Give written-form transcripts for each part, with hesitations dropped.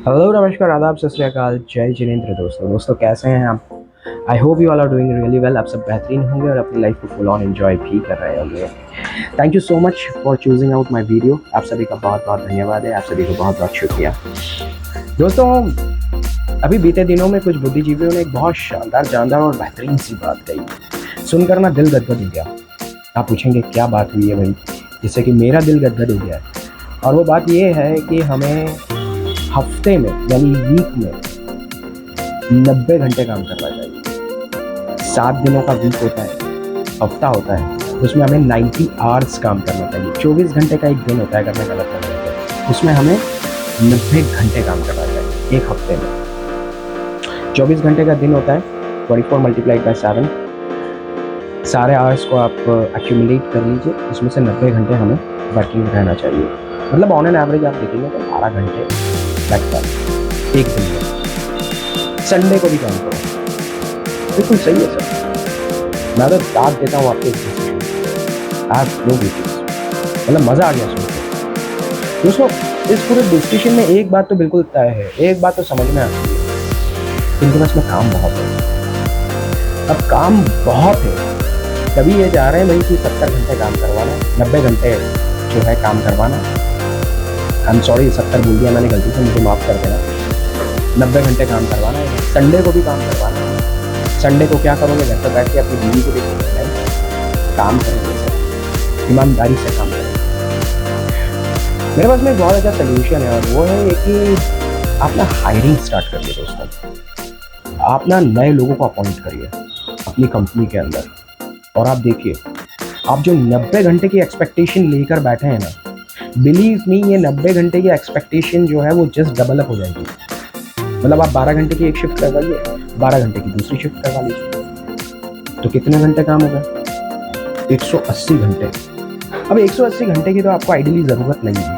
Hello नमस्कार आदाब सत श्री अकाल जय जिनेंद्र दोस्तों कैसे हैं आप। I hope you all are doing really well. आप सब बेहतरीन होंगे और अपनी लाइफ को फुल ऑन एंजॉय भी कर रहे होंगे। Thank you so much for choosing out my video. आप सभी का बहुत बहुत धन्यवाद है। आप सभी को बहुत बहुत शुक्रिया दोस्तों। अभी बीते दिनों में कुछ बुद्धिजीवियों ने एक बहुत शानदार जानदार और बेहतरीन सी बात कही, सुनकर ना दिल गदगद हो गया। आप पूछेंगे क्या बात हुई है भाई, जिससे कि मेरा दिल गदगद हो गया है। और वो बात ये है कि हमें हफ्ते में यानी वीक में 90 घंटे काम करना चाहिए। 7 दिनों का वीक होता है, हफ्ता होता है, उसमें हमें 90 आवर्स काम करना चाहिए। 24 घंटे का एक दिन होता है, करने का मतलब उसमें हमें 90 घंटे काम करना चाहिए एक हफ्ते में। 24 घंटे का दिन होता है, 24 मल्टीप्लाइड बाय 7। सारे आवर्स को आप एक्यूमुलेट कर लीजिए, उसमें से 90 घंटे हमें वर्किंग रहना चाहिए। मतलब ऑन एन एवरेज आप देखेंगे तो 12 घंटे लगता है एक दिन में। संडे को भी काम करो, बिल्कुल सही है सर। मैं तो दाद देता हूँ आपके आप लोग मतलब मज़ा आ गया सुनकर दोस्तों। इस पूरे डिस्कशन में एक बात तो बिल्कुल तय है, एक बात तो समझ में आती है, इनके पास में काम बहुत है। अब काम बहुत है तभी ये जा रहे हैं भाई कि 70 घंटे काम करवाना, 90 घंटे जो है काम करवाना। आई एम सॉरी 70 बोल दिया मैंने गलती से, मुझे माफ़ कर देना। 90 घंटे काम करवाना है, संडे को भी काम करवाना है। संडे को क्या करोगे, घर पर बैठ के अपनी बीवी को देखोगे? नहीं, काम करेंगे सर, ईमानदारी से काम करेंगे। मेरे पास में एक बहुत अच्छा सोल्यूशन है और वो है ये कि आप ना हायरिंग स्टार्ट करिए दोस्तों। आप ना नए लोगों को अपॉइंट करिए अपनी कंपनी के अंदर, और आप देखिए आप जो 90 घंटे की एक्सपेक्टेशन लेकर बैठे हैं ना, बिलीव मी ये 90 घंटे की एक्सपेक्टेशन जो है वो जस्ट डबल अप हो जाएगी। मतलब आप 12 घंटे की एक शिफ्ट करवाइए, 12 घंटे की दूसरी शिफ्ट करवा लीजिए, तो कितने घंटे काम होगा? 180 घंटे। अब 180 घंटे की तो आपको आइडियली ज़रूरत नहीं है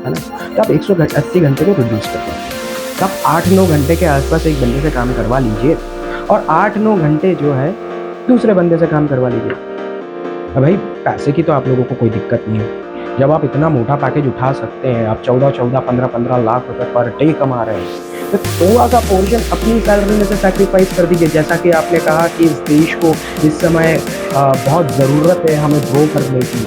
ना, तो आप 180 घंटे को रिड्यूस कर दीजिए। तो आप 8-9 घंटे के आसपास एक बंदे से काम करवा लीजिए और 8-9 घंटे जो है दूसरे बंदे से काम करवा लीजिए। अब भाई पैसे की तो आप लोगों को कोई दिक्कत नहीं है। जब आप इतना मोटा पैकेज उठा सकते हैं, आप 14-14, 15-15 लाख रुपए पर डे कमा रहे हैं, तो थोड़ा सा पोर्शन अपनी सैलरी में से सैक्रिफाइस कर दीजिए। जैसा कि आपने कहा कि इस देश को इस समय बहुत ज़रूरत है हमें ग्रो करने की।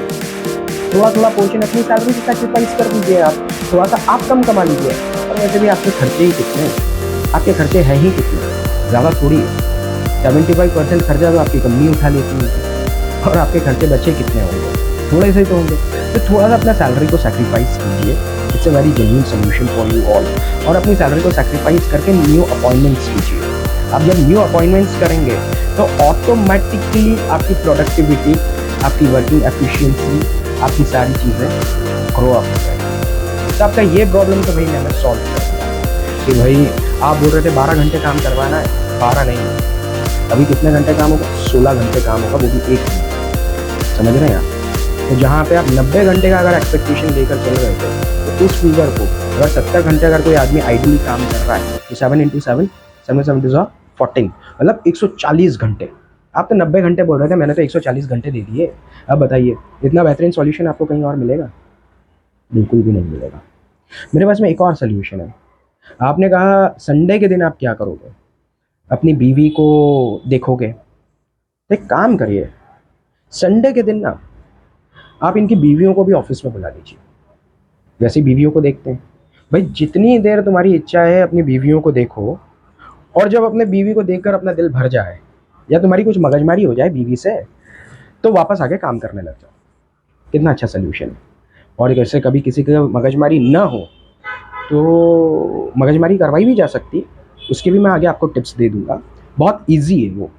थोड़ा थोड़ा पोर्शन अपनी सैलरी से सैक्रिफाइस कर दीजिए। आप थोड़ा सा आप कम कमा लीजिए। और वैसे भी आपके खर्चे ही कितने हैं, आपके खर्चे हैं ही कितने, ज़्यादा थोड़ी है। 75% खर्चा तो आपकी कंपनी उठा लेती है और आपके खर्चे बचे कितने होंगे? थोड़े से तो होंगे। तो थोड़ा सा अपना सैलरी को सैक्रिफाइस कीजिए। It's a very genuine solution for you all. और अपनी सैलरी को सैक्रिफाइस करके न्यू अपॉइंटमेंट्स कीजिए। आप जब न्यू अपॉइंटमेंट्स करेंगे तो ऑटोमेटिकली आपकी प्रोडक्टिविटी, आपकी वर्किंग एफिशिएंसी, आपकी सारी चीज़ें ग्रो अप हो जाएगी। तो आपका ये प्रॉब्लम तो भाई मैंने सॉल्व कर दिया कि भाई आप बोल रहे थे 12 घंटे काम करवाना है, 12 नहीं, अभी कितने घंटे काम होगा? 16 घंटे काम होगा, वो भी एक दिन। समझ रहे हैं आप? तो जहाँ पे आप 90 घंटे का अगर एक्सपेक्टेशन लेकर चल रहे थे, तो उस फिगर को अगर 70 घंटे अगर कोई आदमी आइडियली काम कर रहा है तो 7 × 7 7 7 14, मतलब 140 घंटे। आप तो 90 घंटे बोल रहे थे, मैंने तो 140 घंटे दे दिए। अब बताइए इतना बेहतरीन सॉल्यूशन आपको कहीं और मिलेगा? बिल्कुल भी नहीं मिलेगा। मेरे पास में एक और सोल्यूशन है। आपने कहा संडे के दिन आप क्या करोगे? अपनी बीवी को देखोगे। तो एक काम करिए, संडे के दिन ना आप इनकी बीवियों को भी ऑफिस में बुला लीजिए। वैसे बीवियों को देखते हैं भाई, जितनी देर तुम्हारी इच्छा है अपनी बीवियों को देखो। और जब अपने बीवी को देखकर अपना दिल भर जाए या तुम्हारी कुछ मगजमारी हो जाए बीवी से, तो वापस आके काम करने लग जाओ। कितना अच्छा सोल्यूशन है। और अगर से कभी किसी का मगजमारी ना हो तो मगजमारी करवाई भी जा सकती है, उसके भी मैं आगे आपको टिप्स दे दूंगा। बहुत ईजी है वो।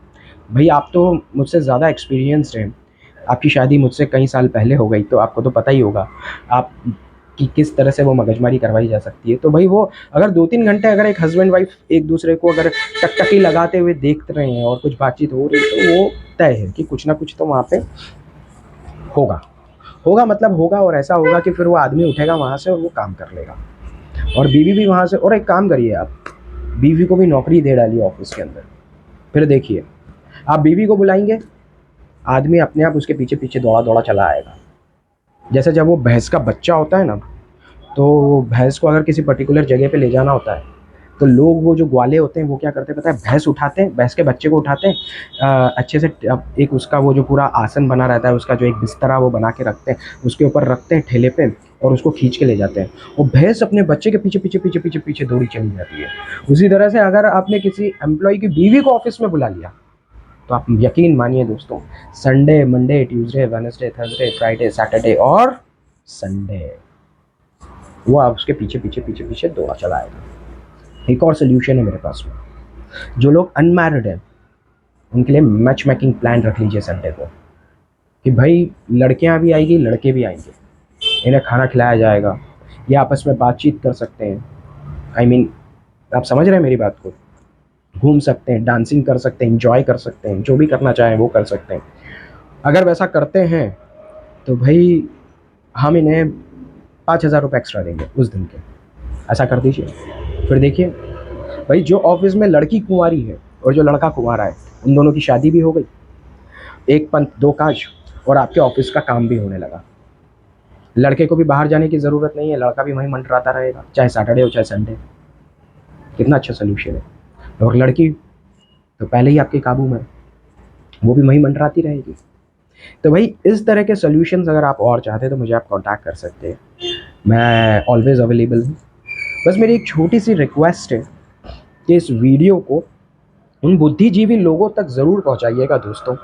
भाई आप तो मुझसे ज़्यादा एक्सपीरियंस्ड हैं, आपकी शादी मुझसे कई साल पहले हो गई, तो आपको तो पता ही होगा आप कि किस तरह से वो मगजमारी करवाई जा सकती है। तो भाई वो अगर 2-3 घंटे अगर एक हस्बैंड वाइफ एक दूसरे को अगर टकटकी लगाते हुए देखते रहे हैं और कुछ बातचीत हो रही है, तो वो तय है कि कुछ ना कुछ तो वहाँ पे होगा। होगा मतलब होगा, और ऐसा होगा कि फिर वो आदमी उठेगा वहाँ से और वो काम कर लेगा, और बीवी भी वहाँ से। और एक काम करिए, आप बीवी को भी नौकरी दे डालिए ऑफिस के अंदर। फिर देखिए आप बीवी को बुलाएंगे, आदमी अपने आप उसके पीछे पीछे दौड़ा दौड़ा चला आएगा। जैसे जब वो भैंस का बच्चा होता है ना, तो भैंस को अगर किसी पर्टिकुलर जगह पे ले जाना होता है, तो लोग वो जो ग्वाले होते हैं वो क्या करते हैं पता है, भैंस उठाते हैं, भैंस के बच्चे को उठाते हैं, अच्छे से एक उसका वो जो पूरा आसन बना रहता है, उसका जो एक बिस्तरा वो बना के रखते हैं, उसके ऊपर रखते हैं ठेले पे, और उसको खींच के ले जाते हैं। वो भैंस अपने बच्चे के पीछे पीछे पीछे पीछे पीछे दौड़ी चली जाती है। उसी तरह से अगर आपने किसी एम्प्लॉय की बीवी को ऑफिस में बुला लिया, तो आप यकीन मानिए दोस्तों, Sunday, Monday, Tuesday, Wednesday, Thursday, Friday, Saturday और संडे वो आप उसके पीछे पीछे पीछे पीछे दौड़ा चलाएगा। एक और सोल्यूशन है मेरे पास में। जो लोग अनमैरिड हैं उनके लिए मैच मेकिंग प्लान रख लीजिए संडे को, कि भाई लड़कियां भी आएगी, लड़के भी आएंगे, इन्हें खाना खिलाया जाएगा, ये आपस में बातचीत कर सकते हैं। आई मीन आप समझ रहे हैं मेरी बात को, घूम सकते हैं, डांसिंग कर सकते हैं, इंजॉय कर सकते हैं, जो भी करना चाहें वो कर सकते हैं। अगर वैसा करते हैं तो भाई हम इन्हें 5,000 रुपये एक्स्ट्रा देंगे उस दिन के। ऐसा कर दीजिए। फिर देखिए भाई, जो ऑफिस में लड़की कुंवारी है और जो लड़का कुंवारा है, उन दोनों की शादी भी हो गई, एक पंथ दो काज, और आपके ऑफिस का काम भी होने लगा। लड़के को भी बाहर जाने की ज़रूरत नहीं है, लड़का भी वहीं मंडराता रहेगा, चाहे सैटरडे हो चाहे संडे। कितना अच्छा सोल्यूशन है। और लड़की तो पहले ही आपके काबू में, वो भी वहीं मंडराती रहेगी। तो भाई इस तरह के सोल्यूशंस अगर आप और चाहते हैं तो मुझे आप कांटेक्ट कर सकते हैं, मैं ऑलवेज अवेलेबल हूँ। बस मेरी एक छोटी सी रिक्वेस्ट है कि इस वीडियो को उन बुद्धिजीवी लोगों तक ज़रूर पहुँचाइएगा दोस्तों,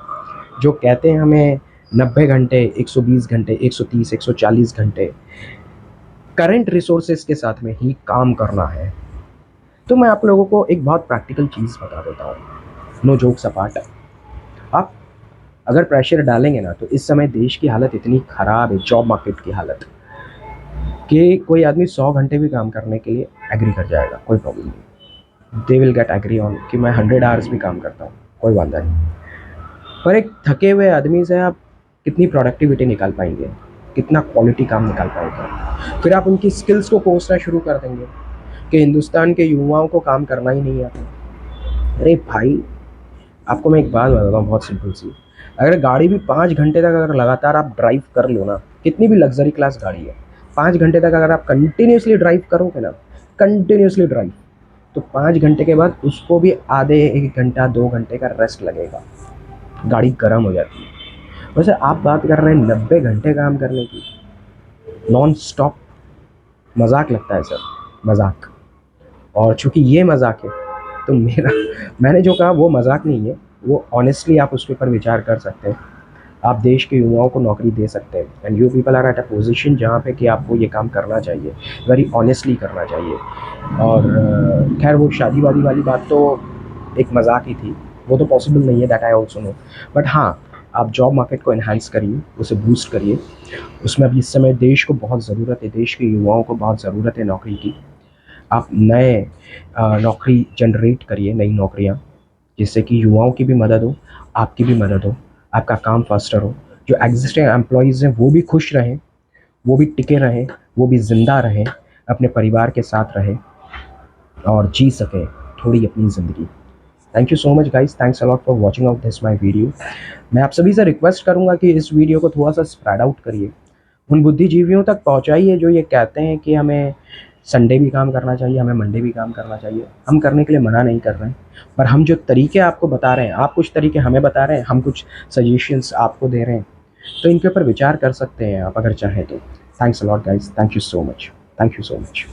जो कहते हैं हमें 90 घंटे, 120 घंटे, 130, 140 घंटे करंट रिसोर्सेज के साथ में ही काम करना है। तो मैं आप लोगों को एक बहुत प्रैक्टिकल चीज़ बता देता हूँ, नो जोक्स अपार्ट। आप अगर प्रेशर डालेंगे ना, तो इस समय देश की हालत इतनी ख़राब है, जॉब मार्केट की हालत, कि कोई आदमी 100 घंटे भी काम करने के लिए एग्री कर जाएगा, कोई प्रॉब्लम नहीं। They will get agree on कि मैं 100 आवर्स भी काम करता हूँ, कोई वादा नहीं। पर एक थके हुए आदमी से आप कितनी प्रोडक्टिविटी निकाल पाएंगे, कितना क्वालिटी काम निकाल पाएंगे। फिर आप उनकी स्किल्स को कोसना शुरू कर देंगे कि हिंदुस्तान के युवाओं को काम करना ही नहीं आता। अरे भाई, आपको मैं एक बात बताता हूँ बहुत सिंपल सी। अगर गाड़ी भी 5 घंटे तक अगर लगातार आप ड्राइव कर लो ना, कितनी भी लग्जरी क्लास गाड़ी है, 5 घंटे तक अगर आप कंटिन्यूसली ड्राइव करोगे ना, कंटिन्यूसली ड्राइव, तो 5 घंटे के बाद उसको भी आधे 1 घंटा 2 घंटे का रेस्ट लगेगा, गाड़ी गर्म हो जाती है। वैसे आप बात कर रहे हैं 90 घंटे काम करने की, नॉन स्टॉप। मजाक लगता है सर, मजाक। और चूंकि ये मजाक है तो मैंने जो कहा वो मजाक नहीं है, वो ऑनेस्टली आप उसके ऊपर विचार कर सकते हैं। आप देश के युवाओं को नौकरी दे सकते हैं, and you people are at a position जहाँ पे कि आपको ये काम करना चाहिए, वेरी ऑनेस्टली करना चाहिए। और खैर वो शादी वादी वाली बात तो एक मजाक ही थी, वो तो पॉसिबल नहीं है, that I also know. But हाँ, आप जॉब मार्केट को इन्हांस करिए, उसे बूस्ट करिए। उसमें अभी इस समय देश को बहुत ज़रूरत है, देश के युवाओं को बहुत ज़रूरत है नौकरी की। आप नए नौकरी जनरेट करिए, नई नौकरियाँ, जिससे कि युवाओं की भी मदद हो, आपकी भी मदद हो, आपका काम फास्टर हो, जो एग्जिस्टिंग एम्प्लॉयज़ हैं वो भी खुश रहें, वो भी टिके रहें, वो भी ज़िंदा रहें, अपने परिवार के साथ रहें और जी सकें थोड़ी अपनी ज़िंदगी। Thank you so much guys, thanks a lot for watching out this my video. मैं आप सभी से रिक्वेस्ट करूँगा कि इस वीडियो को थोड़ा सा स्प्रेड आउट करिए, उन बुद्धिजीवियों तक पहुँचाइए जो ये कहते हैं कि हमें संडे भी काम करना चाहिए, हमें मंडे भी काम करना चाहिए। हम करने के लिए मना नहीं कर रहे हैं, पर हम जो तरीके आपको बता रहे हैं, आप कुछ तरीके हमें बता रहे हैं, हम कुछ सजेशंस आपको दे रहे हैं, तो इनके ऊपर विचार कर सकते हैं आप अगर चाहें तो। Thanks a lot guys, thank you so much, thank you so much.